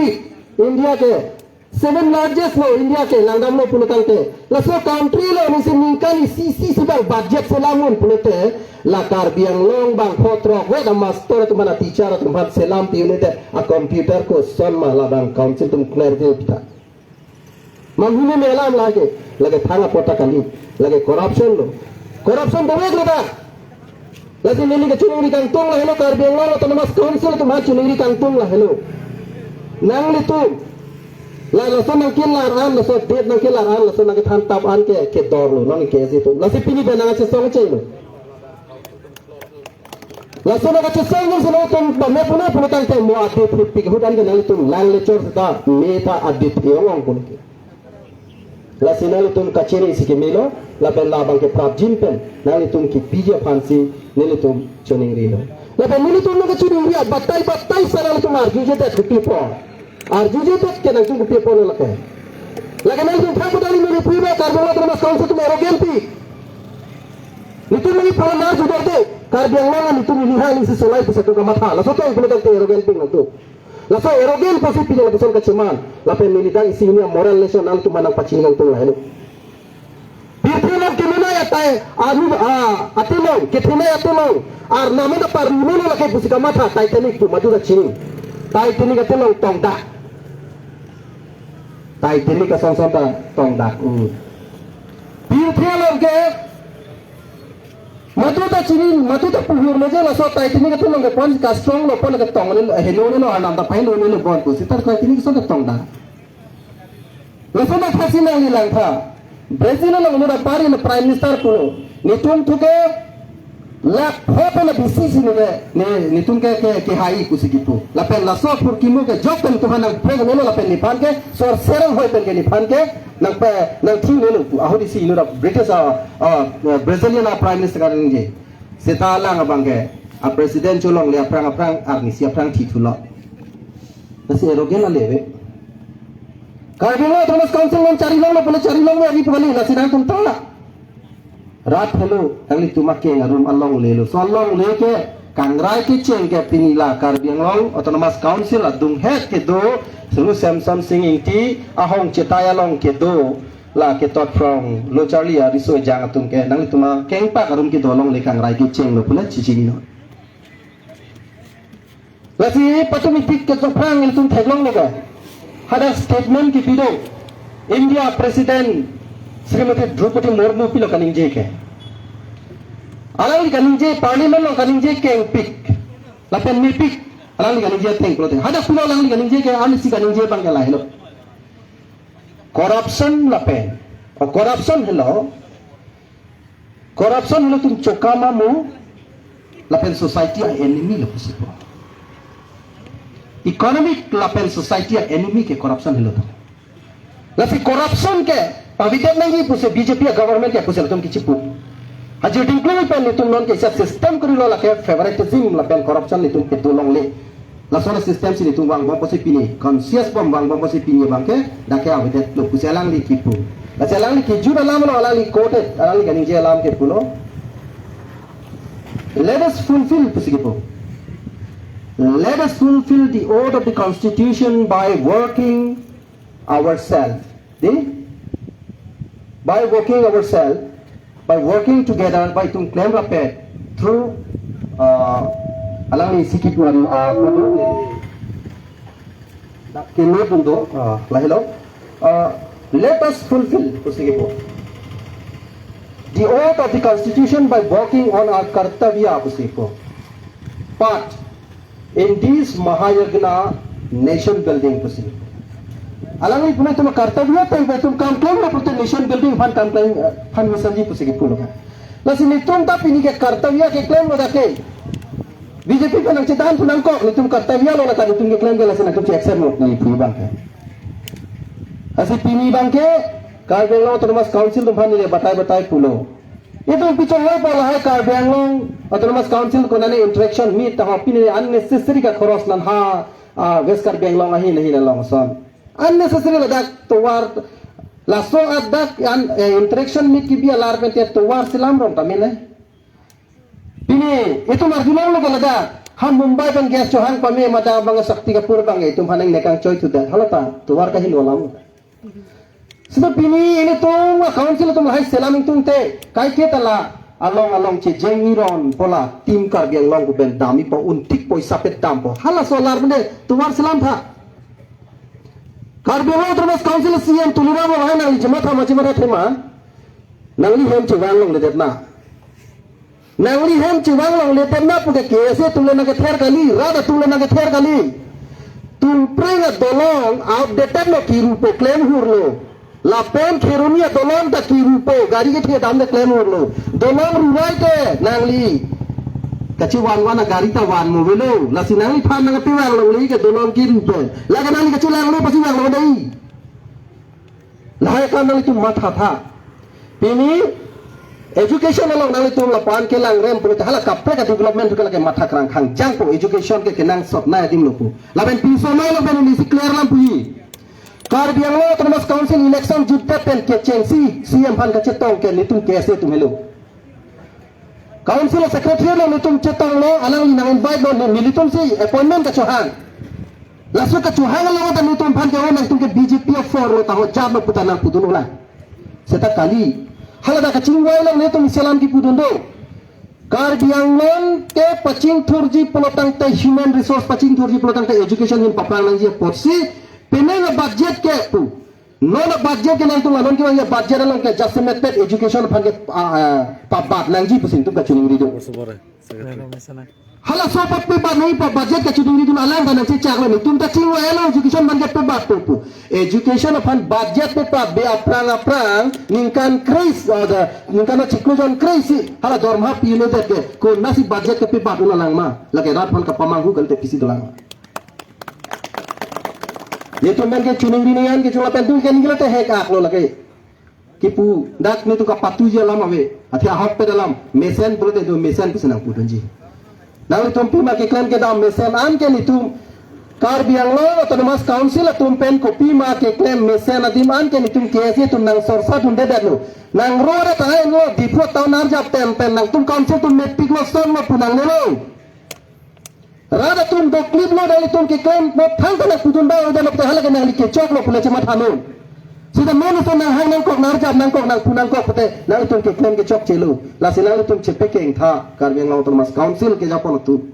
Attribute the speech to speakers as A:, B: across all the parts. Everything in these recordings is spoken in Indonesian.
A: country India ke 7 largest lo India ke langdam lo pulutan ke laso country lo ni semingkan sisi sebab budget selamun pulute la Karbi Anglong bang potrok we da master tu mana teacher tu mat selam piunite a computer ko son mala bang council tum clear de pita manghune melam lage thanga pota kali lage corruption daweg lo da lagi nili ke chunuri kangtung lah hello Karbi Anglong tu mas council tu mat chunuri kangtung lah hello nang litu la so nang kilar an la so det nang kilar an la so nang than tap an ke dor lo nang ke situ la si pini bana che song che lo la so nang che song lo so tum ba me puna tang te mo ate pik hudan ke nang tum lang le chor ta me ta adit e ong pun ke la si nang tum kacheri si ke melo la ben la bang ke prap jin pen nang tum ki pije fansi ne tum choning ri lo la ben ni tum nang choning ri batai sara tum ar juje te kupi po Arjuje tak kena tunggu pepon lagi. Lagi nanti tunggu apa tadi meni prima Karbi termas konsep tu arrogant. Itu meni pernah sudah tu Karbi Anglong itu melihat ini sesuai pesatu kamata. Lalu tu yang perlu tu arrogant ping tu. Lalu arrogant pasti pilih lagi soal keceman. Lalu militer isi ini moral nasional tu mana pacingan tu lah. Biarlah kemana ya tay anu atilong ketina ya atilong. Nama tu parimano lagi pasti kamata Titanic tu maju dah cini. Titanic atilong tongdak. Titanic ka song tongdak biarlah ke matu ta puhur meja la so Titanic ka long ke pon ka strong lo pon ka tong lo hello lo anam ta pain lo bon ko sitar Titanic so ka tongdak la so na khasi na lang tha Brazil lo no da pari na prime minister puno nitum thuke la hopa na bisisi ne nitum ke hai kusi gitu la pen la so pur kimo ke job pen tuhan nang preg no la pen nipan ke so serang hoi pen ke nipan ke nang thi no ahodi si no British Brazilian prime minister kan je setala ngabang ke a president cholong le aprang arni si aprang thi thulo nasi erogen la leve Karbi Anglong termas council long cari long boleh cari long ari pali nasi nang tum tala rat hello kali tu make ngarum along lelo so along leke kangrai ke cheng ke pinila Karbi Anglong autonomous council adung het ke do sulu Semson sing Ingti ahong cetaya long ke do la ke tot from lo charlie ari so jang atung ke nang tuma keng pa karum ke dolong le kangrai ke cheng lo pula cici no lasi patumi pik ke soprang il tum theglong le ada statement ki video India President Srimati Diphu Mormu pilo kaning je ke alang li kaning je parliament lo kaning je ke pik lapen mi pik alang li kaning je teng prote hada pulo alang li kaning je ke ani si kaning je bang ke lahilo corruption lapen corruption hello tum chokama mu lapen society a enemy lo posibo economic lapen society a enemy ke corruption hello to lafi corruption ke pavitet nahi puse BJP government ya puse tum kichipu haji dinklu pen nitum non ke system kuri lo la ke favoritism la pen corruption nitum ke tulong le la sona system si nitum bang bang pose pini conscious bang pose pini bang ke da ke avitet lo puse alang li kipu la alang li kiju dalam lo alang li quoted alang li ganing je alam ke pulo let us fulfill puse kipu let us fulfill the oath of the constitution by working ourselves by working together by tum claim rapid through alang ni sikit waru dak kino pundo lahilo let us fulfill pusigipo the oath of the constitution by working on our kartavya pusigipo but in this mahayagna nation building pusigipo alang ni puno tum kartavya tai tum kam claim na nation building fan kam claim fan misanji pusigipo lo lasi nitum ta pini ke kartavya ke claim lo dake BJP kan ang citahan punang ko nitum kartavya lo na kan nitum ke claim ke lasi natum accept mo ni pu bang ke asi pini bang ke Karbi Anglong autonomous council tum fan ni batai pulo itu pichong lo pa lahai Karbi Anglong autonomous council ko nane interaction meet ta pini unnecessary ka khoros lan ha West Karbi Anglong ahi nahi na long son unnecessary ladak towar laso adak interaction meet ki bi alarm te towar silam rong tamine pini itu marginal lo kalada Han Mumbai bang gas johan pame mata bang sakti kapur bang itu haneng nekang coy tu dah. Halo ta, tuar kahin walam. Sebab ini tu council tu lahai selaming tu te kai kita lah along ce jengiron pola tim Karbi Anglong ku ben dami po untik po isapet dampo. Hala solar bende tuar selam tha. Karbi Anglong terus council CM tulura mo hai nang jemaat macam mana tema. Nangli hem ciwang long ledet na. Nangli hem ciwang long ledet na puke KSA tulen na kether kali, rada tulen na kether kali. Tul prenga dolong outdated no kiru po claim hurlo. Lapen kherunia dolong ta kiru po gari ke thia dam de claim hurlo. Dolong ruai te nangli. Kaci wan gari ta wan mo velo. La sinangli phan na piwang long li ke dolong kiru po. La ka nangli kaci lang lo pasi wang lo dai. La ka nangli tu matha tha. Ini education along nang itu lapan ke lang rem pun hala kapre ka development ke lagi mata kerang khang jang po education ke kenang sot na dim lopu laben piso mai lo ben ni si clear lam pui Karbi Anglong termas council election jutta pen ke chensi CM han ka chetong ke nitum KSA tu melo council secretary lo nitum chetong lo alang nang invite lo militum si appointment ka chohan lasu ka chohan lo ta nitum phan ke nang tum ke BJP of for lo ta ho jab lo putana putun la seta kali halada kacing wailang ne to misalam ki pudundo Karbi Anglong ke pacing thurji pelotang te human resource pacing thurji pelotang te education in papang nang je porsi peneng budget ke tu non budget ke nang tu lanon ki ya budget nang ke just method education phange pabat nang ji pusin tu kachuning rido hala so pat pe ba nahi pa budget ka chuning rido alang kan se chakla ni tum ta ching wailang education ban ke pe bat tu education upon budget pe pa be aprang ningkan kris ada ningkan chiklujon kris hala dorma pile te ko nasi budget ke pe ba una lang ma lage rat phan ka pamanghu galte pisi dolang ye to men ke chuning ri nian ke chula pentu ke ningla te hek aklo lage kipu dak ni tu ka patu je lam ave athia hot pe dalam mesen bolte do mesen pisanang pudonji nang tum pi ma ke klan ke dam mesen an ke ni tum Karbi Anglong autonomous council tum pen kopi ma ke claim mesen adiman ke nitum KSA tum nang sorsa tum de delu nang rora ta ai no Diphu taw nar jap tem pen nang tum council tum metik lo son ma punang lo rada tum do clip lo dali tum ke claim mo thang ta putun ba udan lo hala ke nang ke chok lo pule chama thanu sida menu to nang hang nang kok nar jap nang kok nang punang kok pute nang tum ke claim ke chok chelu la sinang tum chepe ke eng tha Karbi Anglong autonomous council ke japon tu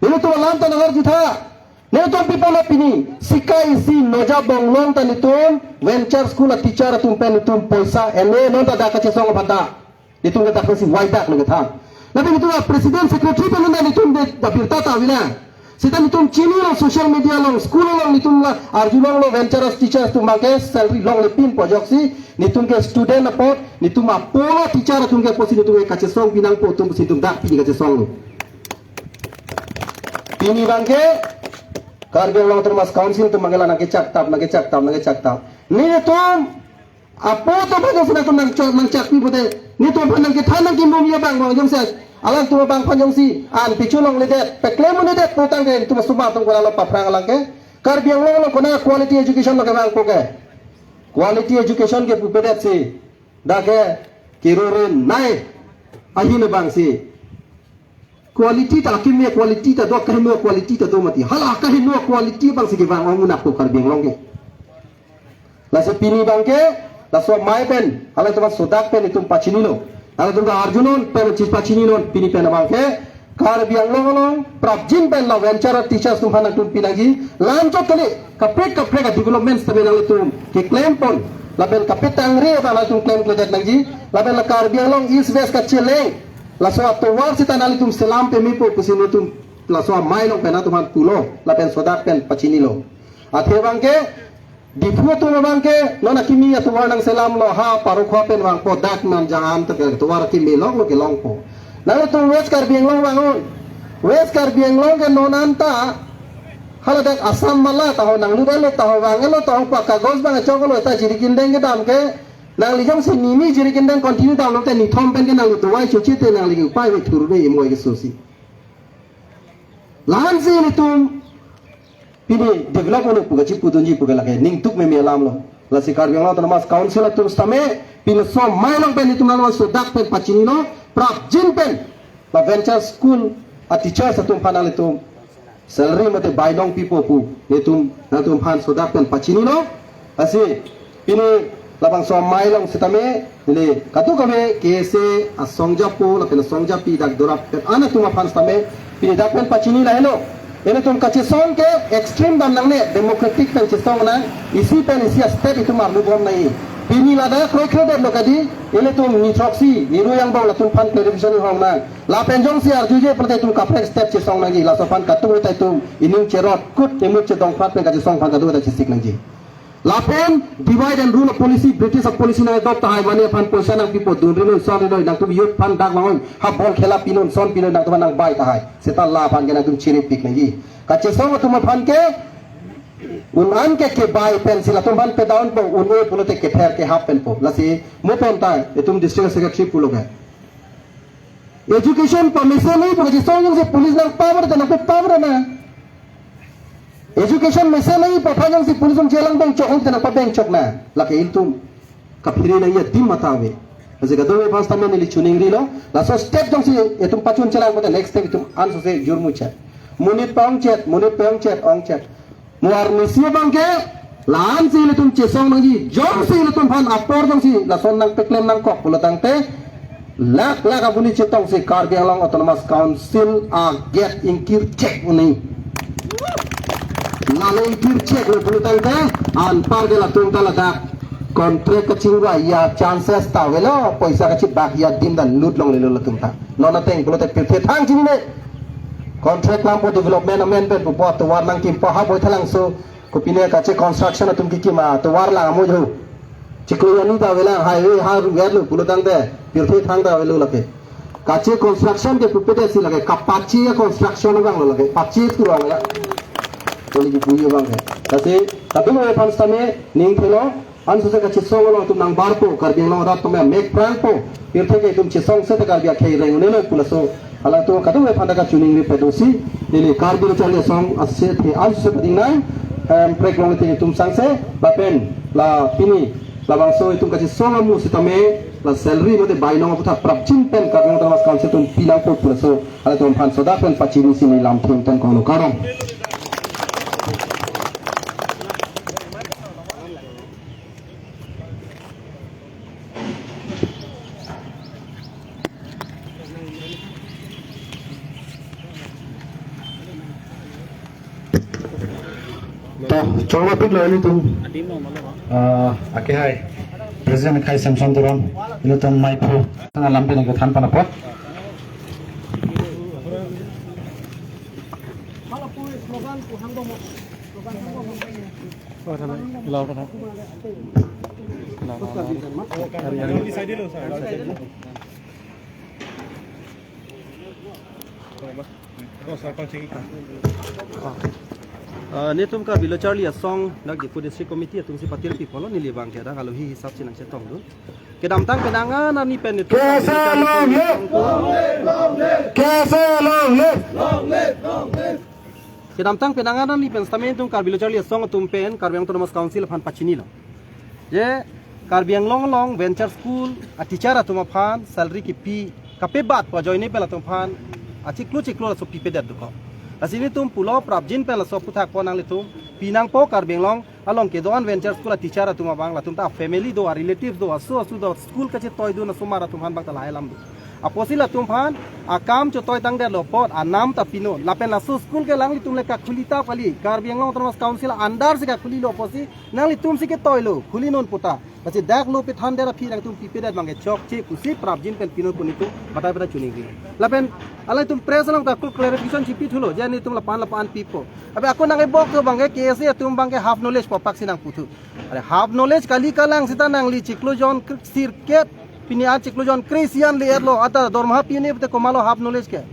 A: ini to lam ta ngar ji tha Netum people opini sikai si noja bonglong tanitum venture school teacher tum pen tum poisa ene non ta da kache song banda itum kata kasi waidak lo kata nabi itu president secretary pen nda nitum de dabirta ta wina sita nitum chini lo social media lo school lo nitum la arjulong lo venture teacher tum make salary long le pin pojok si nitum ke student apot nitum apolo teacher tum ke posi nitum kache song pinang po tum si tum dak pini kache song lo pini bangke Karbi Anglong termas council tu magala nage cak tap ni tum apo to bang sena tum nang cak pi bote ni tum nang ke thanang ki mum ya bang jong se alang tu bang panjong si an pichulong le det peklem le det potang ke tu suba tum kola lo paprang alang ke Karbi Anglong lo kona quality education lo ke bang ko ke quality education ke pupedet si da ke kirorin nai ahin bang si quality ta kimia quality ta dok kahino quality ta do mati hala kahino quality bang sige bang amuna ko Karbi Anglong ke la se pini bang ke la so mai pen hala to sodak pen itum pachini lo hala to arjunon pen chis pachini lo pini pen bang ke Karbi Anglong prabjin pen la venture teachers tum hana tum pinagi lanjut kali kapre ka development tabe nang tum ke claim pon la ben kapetang re ta la tum claim ko dat nangji la ben la Karbi Anglong east west ka chileng la so atowar si tanali tum selam pe mi po kusini tum la so mai long pena tuman pulo la pen sodak pen pachini lo athe bangke Diphu tu bangke nona kimi ya tuwar nang selam lo ha paru kho pen bang po dak man jangan te tuwar kimi long lo ke long po na tu west Karbi Anglong bangun west Karbi Anglong ke nonanta hala dak asam mala tahu nang lu lo tahu bang lo tahu pa kagos bang chokolo ta jirikin deng ke dam ke nang lijong se nimi jirikin deng continue down lo te ni thom pen ke nang tu wai chuchi te nang ligi pai we thuru be imo ke sosi lan si ni tum pini develop ono puga chi pudunji puga lage ning tuk me melam lo la si Karbi Anglong autonomous council tum stame pin so mai long pen tum lo so dak pen pachini lo prap jin pen la venture school teacher sa tum panang letum salary mate bailong people pu letum na tum pan sodak pen pachini no asi pini labang so mailong sitame le katu kame KSA asongja pu la pen songja pi dak dorap pen ana tum pan stame pini dak pen pachini la hello ini tum kaci song ke extreme dan nang ne democratic pen song nang isi pen isi step itu marlu bom nai pini lada koi kredit lo kadi ini tum ni troksi ni ru yang bau la tum pan television hong nang la penjong si arjuje perte tum kapre step ci song nang ji la so pan katu tai tum ining cerot kut temut ce dong prat pen kaci song pan katu tai ci sik nang ji la pen divide and rule of policy British of policy na adopt hai mane pan poisa nang pipo dun rin so rin nang tum youth pan dak mangon ha bol khela pinon son pinon nang tum nang bai ta hai setan la pan ke nang tum chiri pik nang ji kaci song tum pan ke unan ke bai pen sila tum pan pe down po unwe pulote ke pher ke half pen po lasi mo pen ta etum district secretary pulo ga education permission nahi po ji song se police nang power ta nang power na education mission nahi po phajang si police jelang bang chok ta nang pa bang chok na laki intum kapiri na ya dim matawe ase ga dowe pas tamen ni chuning ri lo la so step jong si etum pachun chelang ko next step etum anso se jurmu chat munit pang chat ong chat muar misia bangke lan si letum cesong nang ji jong si letum pan apor jong si la son nang peklem nang kok pulatang te lak abuni cetong si Karbi Anglong Autonomous Council a get ingkir check uni lalu ingkir check pulatang te an par de la tung ta la dak kontrak kacingwa ya chances ta welo paisa kacip bak ya dim dan lut long le letum ta nona teng pulatang pe thang jini ne contract lampu development amendment po to war nang kim po ha boy thalang so ko pine ka che construction atum ki ma to war la mo jo chiklo ani ta wela highway ha gelu pulotang de pirthi thang da welu lake ka che construction ke pupete si lage kapachi construction bang lo lage pachi tu rang ya to li buye bang hai tase tabi mo pan stame ning thelo an so ka che song lo tum nang bar po Karbi Anglong rat to me make prank po pirthi ke tum che song se ta kar bia khei reng ne lo pulaso ala to kadu we phanda ka chuning ri pedosi dili Karbi chale song asse the al se pading nai prek long te tum sang se la pen la pini la bang so tum ka chi song amu sitame la salary mate bainong aputha prapchin pen Karbi Anglong Council tum pilang po pulaso ala tum phan soda pen pachini sini lam thum tan kono karong Coba pun lo ini tuh. Hai President kai Samson Teron ini tuh mai pu tengah lampu yang ketan panapot. Ni tum ka bilo Charlie song nak Diphu district committee tum si patil people ni libang ke da kalau hi hisap sinang setong tu ke dam tang penangan ni pen itu KSA long ke dam tang penangan ni pen stamen tum ka bilo Charlie song tum pen Karbi Anglong Autonomous Council phan pachini lo je Karbi Anglong venture school a teacher atum phan salary ki pi kape bat pa join ni pela tum phan a chiklu la so pi pe dat ko asini tum pulo prabjin pe la so puthak ponang le tum pinang po Karbi Anglong along ke doan venture school teacher tum bang la tum ta family do relatives do asu do school ka che toy do na sumara tum han bang ta lai lam do aposila tum phan akam cho toy tang de lo pot anam ta pino la pen la school ke lang li tum le ka khulita pali Karbi Anglong Autonomous Council andar se ka khuli lo posi nang li tum si ke toy lo khuli non puta kasi dak lo pe than de la phi rang tum pipe dat bang chok che kusi prabjin pen pino puni tu bata bata chuning ri la pen alai tum press lang ta clarification chipi thulo je ni tum la pan pipo abe ako nang e bok to bang ke KSA tum bang ke half knowledge papak sinang puthu are half knowledge kali kalang sita nang li chiklo jon sirket pini a chiklo jon krisian le erlo ata dorma pini te komalo half knowledge ke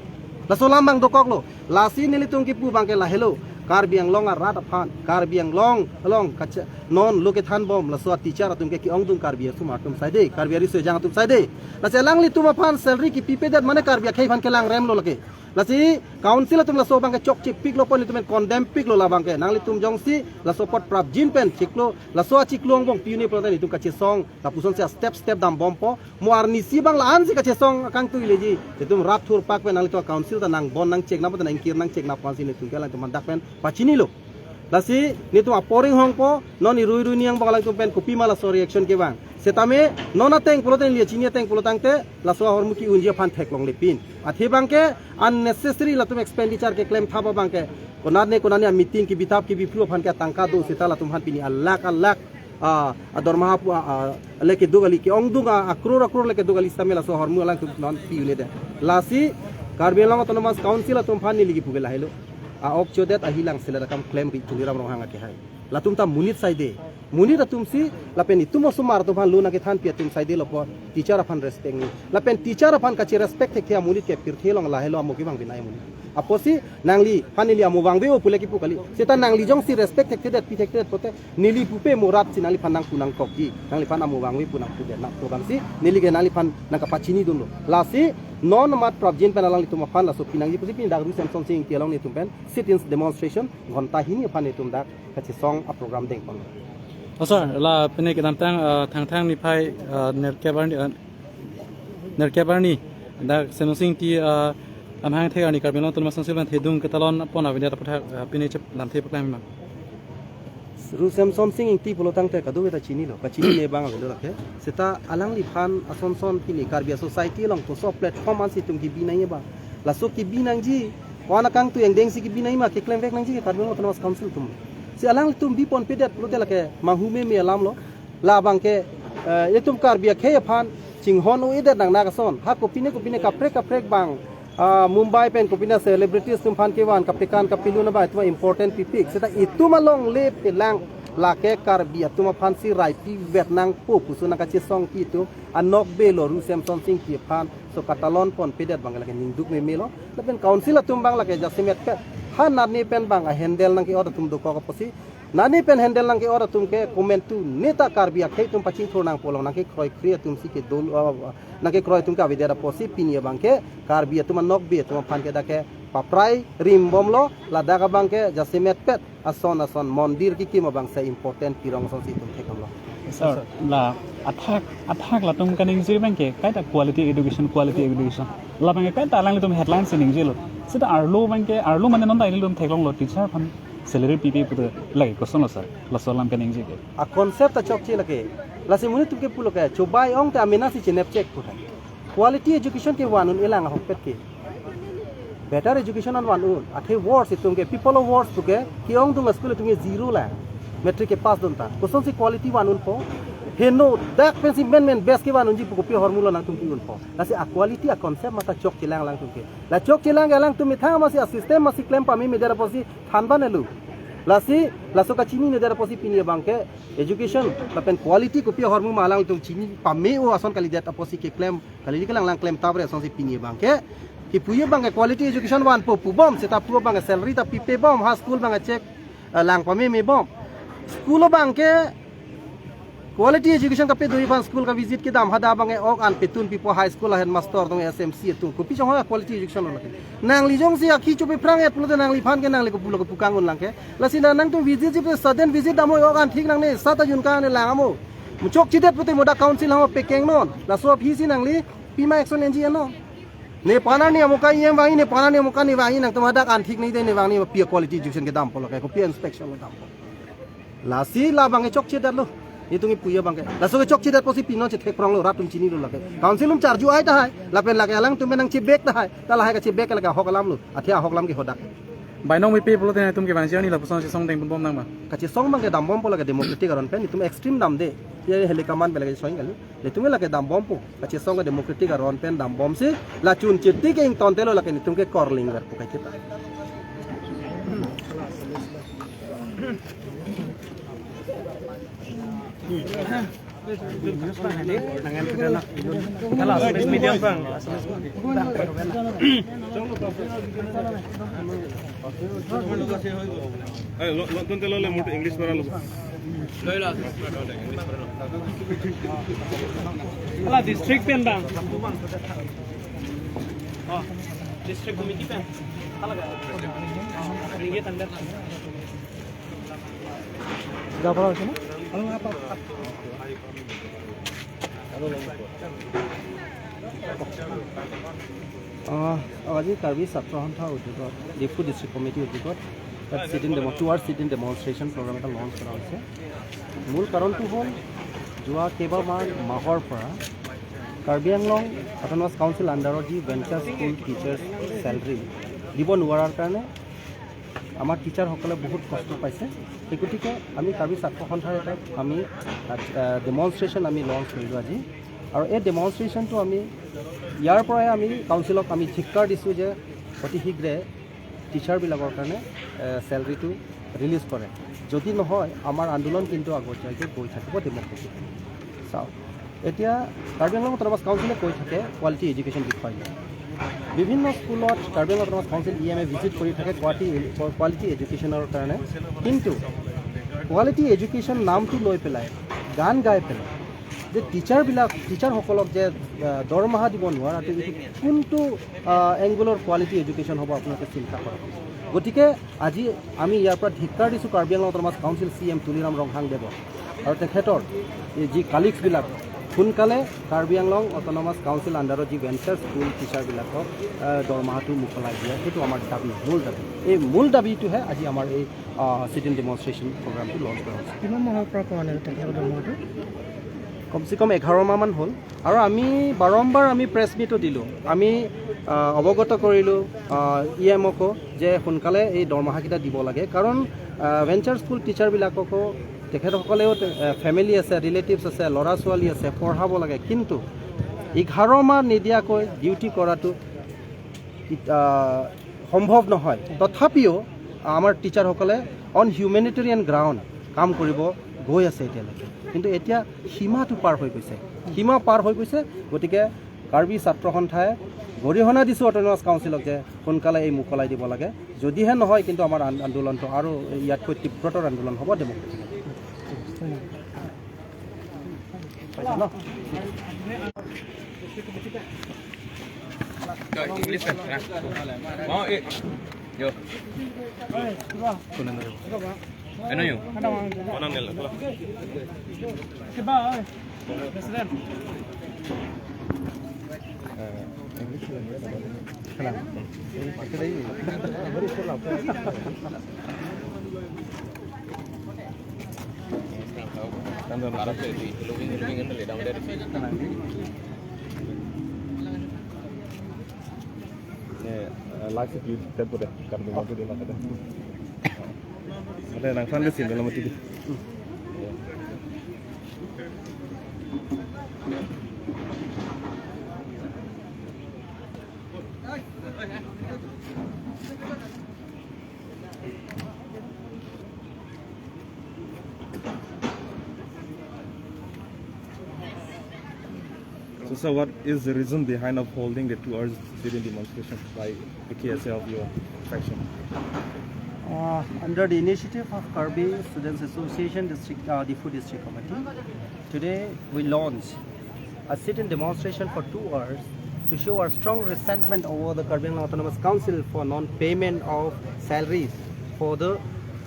A: la solam bang dokok lo la si ni li tum ki pu bang ke la hello Karbi Anglong rat aphan Karbi Anglong along kacha non loke than bom la so teacher atum ke ki ong tum Karbi sum atum saide Karbi ri so jang atum saide la selang li tum aphan salary ki pipe dat mane Karbi khai phan ke lang rem lo lake lasi council tum la so bang ke chok chik pik lo pon tum condemn pik lo la bang ke nang li tum jong si la so pot prap jin pen chik lo la so chik long bong pi ni proten tum ka che song la puson se step dam bom po muar ni si bang la an si ka che song kang tu le ji tum rap thur pak pen nang li to council ta nang bon nang chek na nang kir nang chek na pon si ni tum ke la tum dak pen pachini lo lasi ni tum aporing hong po non ni rui niang bang la tum pen kopi mala so reaction ke bang setame nona teng puloten lia chinia teng pulotang te la so hormuki unjia pan thek long lepin athi bangke unnecessary latum expenditure ke claim thaba bangke konane meeting ki bitap ki bipru pan ke tangka do sita latum han pini alak dormaha pu leke dogali ki ongdunga akror leke dogali samela so hormu alang tum non pi une de lasi Karbi Anglong autonomous council latum pan ni ligi pugela helo ok chodet ahilang sila kam claim ri tuliram rong hanga ke hai latum ta munit saide munit atum si lapen itumo sumar to ban luna ke than pi atum saide lopo teacher afan respect ni lapen teacher afan ka chi respect ke kia munit ke pirthelong la helo amoki bang binai munit aposi nangli fanili amu wangbe o pule ki pukali seta nangli jong si respect ke det pi tek pote nili pupe murat si nangli panang punang kokki nangli pan amu wangbe punang pude nak program si nili ke nangli pan nang kapachini dulu lasi non mat projin penalang itu mapan lasu pinangji pusi pin dagru Semson sing tialong ni tumpen sit in demonstration gonta hini pan itu dak kachi song a program deng pon
B: sir la pene ke tang ni pai nerkebarni dak Semson ti amhang thega ni Karbi Anglong tulma sansilban thedung ke talon pon avidia tapatha pine chep lam the paklam ma
A: ru Semson sing Ingti pulotang te kadu beta chini lo kachini ne bang lo lakhe seta alang li phan asonson pini Karbi society long to so platform an si tum ki binai ba la so ki binang ji wana kang tu yang deng si ki binai ma ke claim vek nang ji Karbi Anglong autonomous council tum si alang tum bi pon pedet pulote lakhe mahume me alam lo la bang ke yetum Karbi khe phan chinghon o ide nang na ka son ha ko pine kaprek bang Mumbai pen kopina celebrities tum phan kewan kapikan kapilu na ba itwa important pipik seta itu malong le pelang lake Karbi atuma phan si rai pi Vietnam po kusuna ka chi song ki tu anok belo ru Semson sing ki phan so katalon pon pedet bang lake ningduk me melo la pen council atum bang lake jasimet ke han nani pen bang a handle nang ki order tum do ko posi nani pen handle nang ki order tum ke comment tu neta Karbi akhe tum paching thor nang polong nang ke kroi kriya tum si ke dol nang ke kroi tum ka vidya posi pinia bang ke Karbi atuma nok be atuma phan ke dake paprai rim bomlo lada ka bang ke jasimet pet ason mondir ki ma bang sa important pirong so si tum thekam lo
B: sir la athak la tum kaning ji bang ke kai ta quality education la bang ke kai ta lang tum headlines ning ji lo sita arlo bang ke arlo mane non dai lum theklong lo teacher phan salary pp pude lai koson lo sir la so lam kaning ji ke
A: a concept ta chok chi lake la si muni tum ke pulo ke chobai ong ta amena si chenep check puthai quality education ke wanun elang hokpet ke better education an wanun athe words itum ke people of words tuke ki ong tum school tum zero la metric ke pass donta koson si quality wanun po heno dak pensi men best ke wanun ji puko pi hormulo nang tum kiun po la si a quality a concept mata chok chilang lang tum ke la chok chilang galang tum thang ma si a system ma si claim pa mi me dera posi thanba nelu lasi laso ka chini ne dera posi pini bangke education lapen quality ko pi hormu malang tum chini pame o ason kali data posi ke claim kali lang claim tabre ason si pini bangke ki puye bangke quality education wan po pu bom seta pu bangke salary ta pipe bom ha school bangke check lang pame me bom school bangke quality education ka pe doi ban school ka visit ke dam hada bangke ok an petun pipo high school hen master tong SMC tu ko pi jong quality education lo nang li jong si akhi chupe prang et pulo nang li phan ke nang li ko pulo ko pukangun lang ke lasi nang tu visit ji sudden visit damo ok an thik nang ne sata jun ka ne lang amo muchok chidet puti moda council ha pekeng non la so phi si nang li pima action NGN no ne pana ni amuka yem wangi ne pana ni amuka ni wangi nang tumada an thik nei de ne wangi pi quality education ke dam polo ke ko pi inspection lo dam lasi la bange chok chidet lo itu ngi puya bangke la so chok chidat posi pino che thek prong lo ratum chini lo lake council um charju ai ta hai la pen lake alang tum menang chibek ta hai ta la hai ka chibek la ka hokalam lo athia hoklam ki hodak
B: bainong mi pe pulo te tum ke bangsiang ni la posong se song deng bom nang ma
A: ka che song bangke dam bom pola ke democratic aron pen tum extreme dam de ye helikaman bele ke soing gal le tum la ke dam bom po ka che song ke democratic aron pen dam bom se la chun chitti ke ing ton telo la ke tum ke corling ver po ka chita
B: medium bang
C: nonton lo le moto English para lo
B: ala district pen bang district committee pe alaga ringgit anda gapara hoise na
A: আজি কাৰ্বি ছাত্ৰ সন্থা উদ্যোগত Diphu district committee উদ্যোগত তাত seat in demonstration programme এটা লঞ্চ কৰা হৈছে। মূল কাৰণটো হ'ল যোৱা কেইবামান মাহৰ পৰা কাৰ্বি আংলং অট'নমাছ কাউন্সিল আণ্ডাৰত যি ভেঞ্চাৰ স্কুল টিচাৰ্ছ চেলাৰী দিব নোৱাৰাৰ কাৰণে আমাৰ টিচাৰসকলে বহুত কষ্ট পাইছে। সেই গতিকে আমি কাৰ্বি ছাত্ৰ সন্থাৰ এটা আমি ডেমনষ্ট্ৰেশ্যন আমি লঞ্চ কৰিলোঁ আজি। আৰু এই ডেমনষ্ট্ৰেশ্যনটো আমি ইয়াৰ পৰাই আমি কাউন্সিলক আমি ধিক্কাৰ দিছোঁ যে অতি শীঘ্ৰে টিচাৰবিলাকৰ কাৰণে চেলাৰীটো ৰিলিজ কৰে, যদি নহয় আমাৰ আন্দোলন কিন্তু আগতীয়াকৈ গৈ থাকিব ডেম'ক্ৰেটিক। চাওক, এতিয়া কাৰ্বি আংলং অট'নমাছ কাউন্সিলে কৈ থাকে কোৱালিটি এডুকেশ্যন বিষয়ে। বিভিন্ন স্কুলত Karbi Anglong autonomous council EMA visit কৰি থাকে কোৱালিটি এডুকেশ্যনৰ কাৰণে, কিন্তু কোৱালিটি এডুকেশ্যন নামটো লৈ পেলাই গান গাই পেলাই যে টিচাৰসকলক যে দৰমহা দিব নোৱাৰাটো কোনটো এংগুলৰ কোৱালিটি এডুকেশ্যন হ'ব আপোনালোকে চিন্তা কৰক। গতিকে আজি আমি ইয়াৰ পৰা ধিক্কাৰ দিছোঁ Karbi Anglong autonomous council CM Tuliram ৰংহাংদেৱক আৰু তেখেতৰ যি কালিগছবিলাক সোনকালে কাৰ্বি আংলং অট'নমাছ কাউন্সিল আণ্ডাৰত যি ভেঞ্চাৰ স্কুল টিচাৰবিলাকক দৰমহাটো মোকলাই দিয়ে, সেইটো আমাৰ দাবী, মূল দাবী। এই মূল দাবীটোহে আজি আমাৰ এই সিট ইন ডেমনষ্ট্ৰেশ্যন প্ৰগ্ৰামটো লঞ্চ কৰা হৈছে।
D: কিমান মাহৰ পৰা পোৱা নাই তেখেতৰ দৰমহাটো?
A: কমচে কম 11 মাহমান হ'ল। আৰু আমি বাৰম্বাৰ আমি প্ৰেছ মিটো দিলোঁ, আমি অৱগত কৰিলোঁ EMকো যে সোনকালে এই দৰমহাকেইটা দিব লাগে, কাৰণ ভেঞ্চাৰ স্কুল টিচাৰবিলাককো তেখেতসকলেও ফেমিলি আছে, ৰিলেটিভছ আছে, ল'ৰা ছোৱালী আছে, পঢ়াব লাগে, কিন্তু 11 মাহ নিদিয়াকৈ ডিউটি কৰাটো সম্ভৱ নহয়। তথাপিও আমাৰ টিচাৰসকলে অন হিউমেনিটেৰিয়ান গ্ৰাউণ্ড কাম কৰিব গৈ আছে এতিয়ালৈকে, কিন্তু এতিয়া সীমাটো পাৰ হৈ গৈছে। গতিকে কাৰ্বি ছাত্ৰ সন্থাই গৰিহণা দিছোঁ অট'নমাছ কাউন্সিলক যে সোনকালে এই মোকলাই দিব লাগে, যদিহে নহয় কিন্তু আমাৰ আন্দোলনটো আৰু ইয়াতকৈ তীব্ৰতৰ আন্দোলন হ'ব Democratic.
C: Ano yun? Ano nila?
B: Karbi President.
C: Lagi di tempat deh, karena mau di mana deh. Ada yang fan sih dalam TV. So what is the reason behind upholding the 2 hours sit in demonstration by the KSA of your faction?
A: Under the initiative of Karbi Students Association Diphu District Committee, today we launched a sit-in demonstration for 2 hours to show our strong resentment over the Karbi Anglong Autonomous Council for non-payment of salaries for the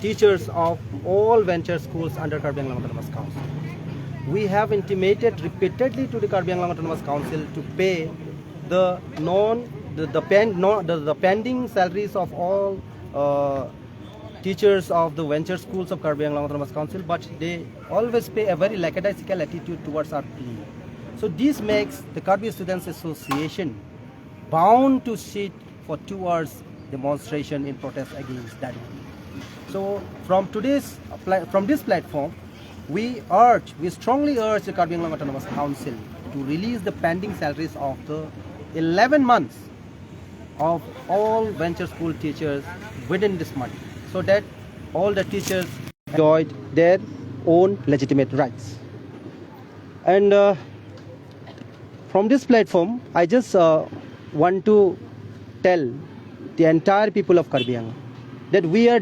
A: teachers of all venture schools under Karbi Anglong Autonomous Council. We have intimated repeatedly to the Karbi Anglong Autonomous Council to pay the pending salaries of all teachers of the venture schools of Karbi Anglong Autonomous Council, but they always pay a very lackadaisical attitude towards our plea. So this makes the Karbi Students Association bound to sit for 2 hours demonstration in protest against that. So from this platform, we strongly urge the Karbi Anglong Autonomous Council to release the pending salaries of the 11 months of all venture school teachers within this month, so that all the teachers enjoyed their own legitimate rights. And from this platform, I just want to tell the entire people of Karbi Anglong that we are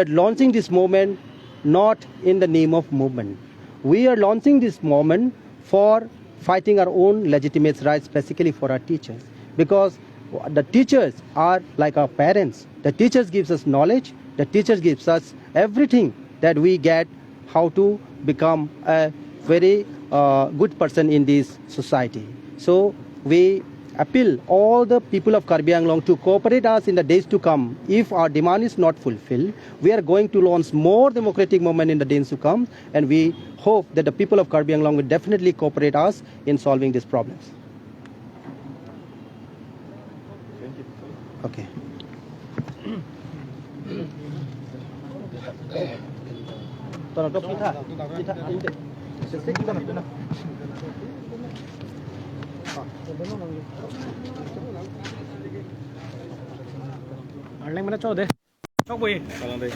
A: launching this movement not in the name of movement. We are launching this movement for fighting our own legitimate rights, specifically for our teachers.
E: because the teachers are like our parents. The teachers gives us knowledge. The teachers gives us everything that we get how to become a very good person in this society. So we appeal all the people of Karbi Anglong to cooperate us in the days to come. If our demand is not fulfilled, we are going to launch more democratic movement in the days to come, and we hope that the people of Karbi Anglong will definitely cooperate us in solving these problems. Okay.
D: Arleng mana coba deh. Coba ya.
C: Kalang deh.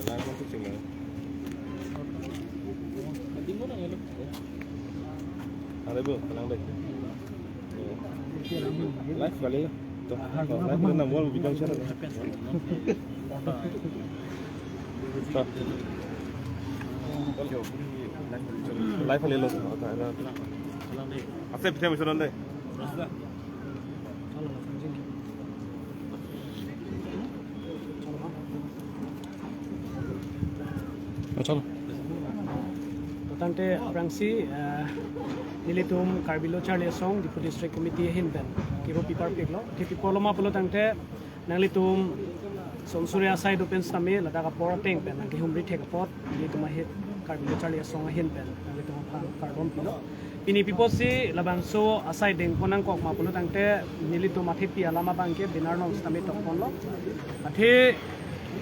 C: Langsung kucing lah. Ada bu, kalang deh. Live kali lah. Tuh, live itu nama wall bidang cara. Live kali lah. Apa bisa misalnya deh?
B: Chalo.
D: Tante Prangsi nilitum Karbilo Charlie Song Diphu District Committee hinben kiro pipar piglo tipi poloma polo tante nalitum Sonsuria side open stame lada ka por teng pen nang humri thek pot nilitum hit Karbilo Charlie Song hinben nalitum karbon pilo ini piposi labangso asai deng ponang kok ma polo tante nilitum athepi alama bangke dinar nong stame tok ponlo athe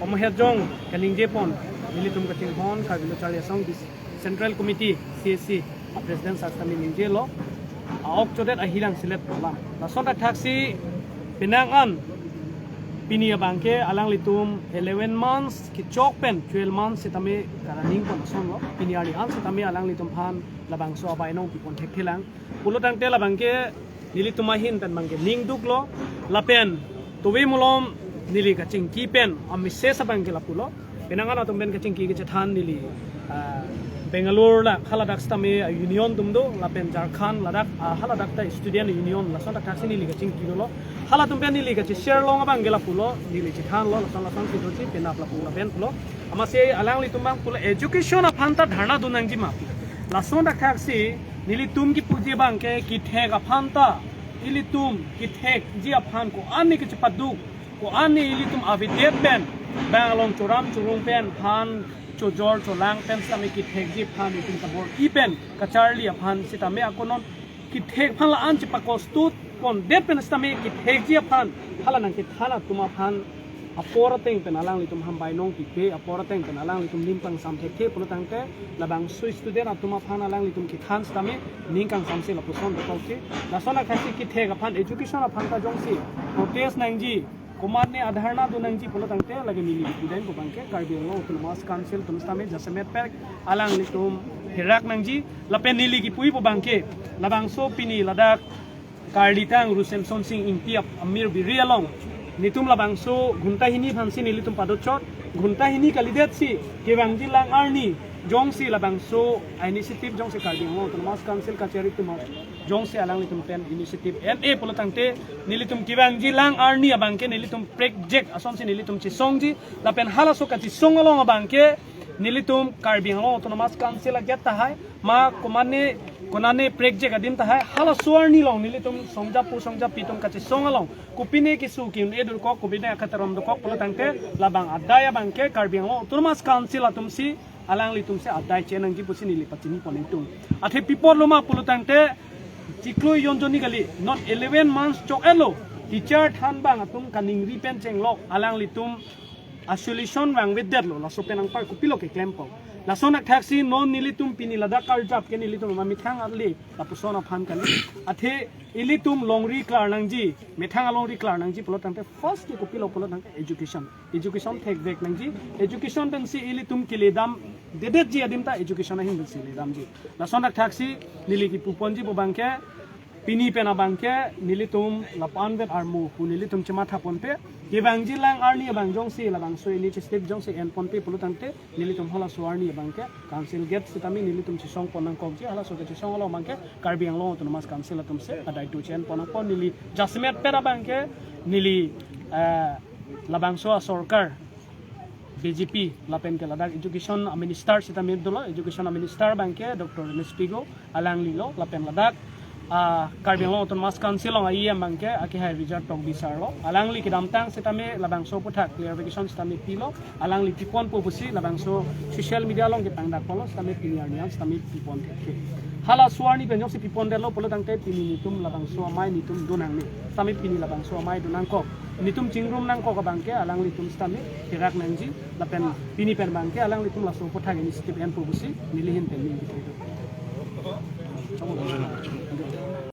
D: omhejong kaning jepon nilitum kating hon Karbilo Charlie Song Central Committee KSA President Sakami Ninjelo aok chodet ahilang silet polam la sonda taxi pinangan pinia bangke alang litum 11 months ki chok pen 12 months sitame karaning pon sonlo piniari an sitame alang litum phan labang so abai nong pipon thekhilang pulotang te labangke nilitum ahin pen bangke ning duklo lapen towe mulom nili ka chingki pen amise sabangke lapulo pinangan atum ben ka chingki ke chathan nili Bangalore la haladak stame union dumdo la pen Jharkhand ladak haladak ta student union la sonda taxi ni liga chingki lo hala tumpen ni liga share long abang gela pulo ni li chithan lo la son ki dochi penap la pulo pen pulo amase alang li tumbang pulo education aphanta dharna dunang ji ma la sonda taxi nili tum ki puji bang ke ki thek aphanta ili tum ki thek ji aphan ko ani ki chipadu ko ani ili tum avidet pen bangalong churam churung pen phan Chojor cholang pen sami ki thekji phan itin kabor ipen ka Charlie aphan sitame akonon ki thek phan la an chipako stut kon det pen sami ki thekji aphan hala nang ki thana tuma phan apora teng pen alang litum hambai nong ki pe apora teng pen alang litum limpang sam thek pulutangte labang su student atuma phan alang litum ki than sami ningkang samse la puson dokauti la sona khasi ki thek aphan education aphan ka jongsi notice nangji Kumar ne adharna dunang ji polo tangte lagi mili bidang ko bangke Karbi Anglong Autonomous Council tumstame jasemet pek alang litum hirak nangji lapen nili ki pui po bangke labang so pini ladak Karlitang Semson Ingti Amir Birialong nitum labang so gunta hini phansi nilitum padochot gunta hini kalidet si kebangji lang arni jongsi labang so initiative jongsi Karbi Anglong Autonomous Council ka cheri tum jongsi alang litum pen initiative NA polo tangte nilitum kibangji lang arni abangke nilitum project asonsi nilitum chisongji lapen halaso ka chisong along abangke nilitum Karbi Anglong Autonomous Council agyat tahai ma konane project adim tahai halaso arni long nilitum songja pitum ka chisong along kupine ki sukin edur ko kubine akatarom do ko polo tangte labang adaya bangke Karbi Anglong Autonomous Council atumsi alang litum se adai chenang ji pusi nilipatini ponitum athe pipor loma polo tangte Ciklu yonjoni kali not 11 months chok elo teacher than bang atum kaning ripen chenglok alang litum isolation bang wedet lo la sopen ang par kupilo ke klempo la sonak taxi non nilitum pini lada karjap ke nilitum mamithang ali la pusona phan kali athe ilitum longri klar nangji methang alongri klar nangji polo tangte first ki kupilo polo tangte education thek vek nangji education dan si ilitum kiledam dedet ji adimta education hin si ledam ji la sonak taxi nili ki puponji bo bangke pini pena bangke nilitum lapan vet armu pu nilitum cema thapon pe ke bang jilang arni bang jong si la bang so ini step jong si en pon pe pulu tante nilitum hola suarni bangke council gate sitami nilitum chisong ponang kong ji hala so ke chisong lo bangke Karbi Anglong autonomous council atum se adai tu chen ponang pon nili jasmet pera bangke nili labang so sorkar BJP lapen ke ladak education minister sitami dolo education minister bangke Dr. Mispigo alang lilo lapen ladak Karbi Anglong autonomous council ang IEM bangke aki hai Richard tong bisarlo alang li kidamtang sitame labangso puthak clarification sitame pilo alang li tipon po busi labangso social media long kitang dakpolo sitame piniarnian sitame tipon ke hala suarni benjok si tipon delo polo tangte pini nitum labangso amai nitum donang ni sitame pini labangso amai donang ko nitum chingrum nang ko ka bangke alang li tum sitame tirak nangji lapen pini pen bangke alang li tum laso puthak ini step en po busi nilihin pen ni gitu